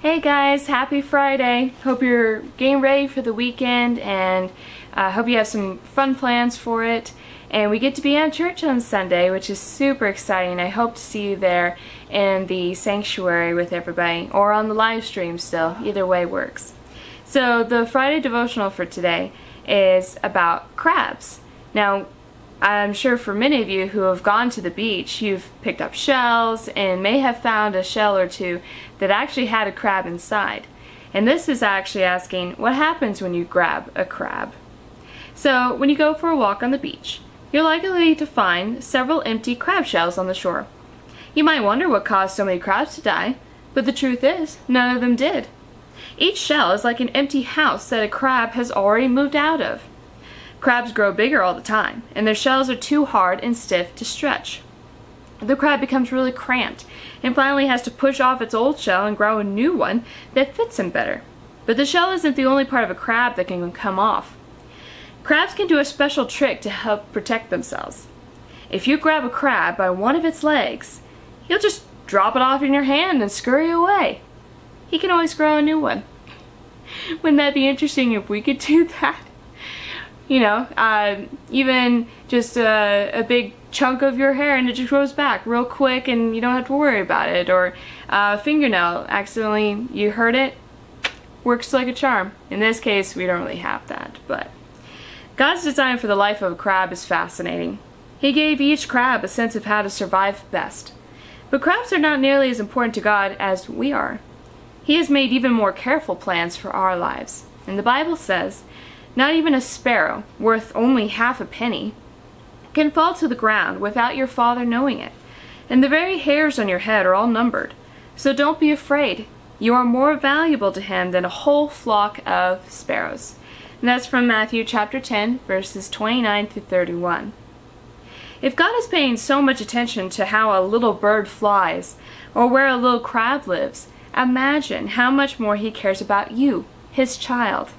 Hey guys, happy Friday. Hope you're getting ready for the weekend and hope you have some fun plans for it. And we get to be at church on Sunday, which is super exciting. I hope to see you there in the sanctuary with everybody or on the live stream still. Either way works. So the Friday devotional for today is about crabs. Now, I'm sure for many of you who have gone to the beach, you've picked up shells and may have found a shell or two that actually had a crab inside. And this is actually asking, what happens when you grab a crab? So, when you go for a walk on the beach, you're likely to find several empty crab shells on the shore. You might wonder what caused so many crabs to die, but the truth is, none of them did. Each shell is like an empty house that a crab has already moved out of. Crabs grow bigger all the time, and their shells are too hard and stiff to stretch. The crab becomes really cramped, and finally has to push off its old shell and grow a new one that fits him better. But the shell isn't the only part of a crab that can come off. Crabs can do a special trick to help protect themselves. If you grab a crab by one of its legs, you'll just drop it off in your hand and scurry away. He can always grow a new one. Wouldn't that be interesting if we could do that? You know, even just a big chunk of your hair and it just grows back real quick and you don't have to worry about it. Or a fingernail, accidentally you hurt it, works like a charm. In this case, we don't really have that, but God's design for the life of a crab is fascinating. He gave each crab a sense of how to survive best. But crabs are not nearly as important to God as we are. He has made even more careful plans for our lives. And the Bible says, not even a sparrow, worth only half a penny, can fall to the ground without your Father knowing it. And the very hairs on your head are all numbered. So don't be afraid. You are more valuable to Him than a whole flock of sparrows. And that's from Matthew chapter 10, verses 29 through 31. If God is paying so much attention to how a little bird flies, or where a little crab lives, imagine how much more He cares about you, His child.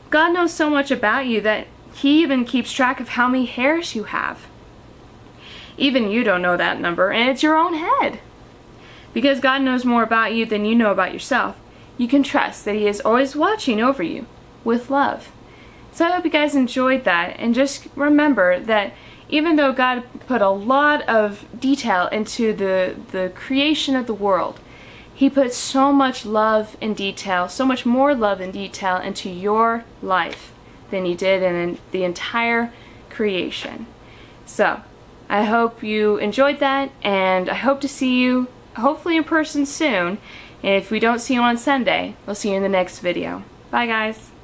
God knows so much about you that He even keeps track of how many hairs you have. Even you don't know that number, and it's your own head. Because God knows more about you than you know about yourself, you can trust that He is always watching over you with love. So I hope you guys enjoyed that, and just remember that even though God put a lot of detail into the creation of the world, He put so much love and detail, so much more love and detail into your life than He did in the entire creation. So, I hope you enjoyed that, and I hope to see you hopefully in person soon. And if we don't see you on Sunday, we'll see you in the next video. Bye guys!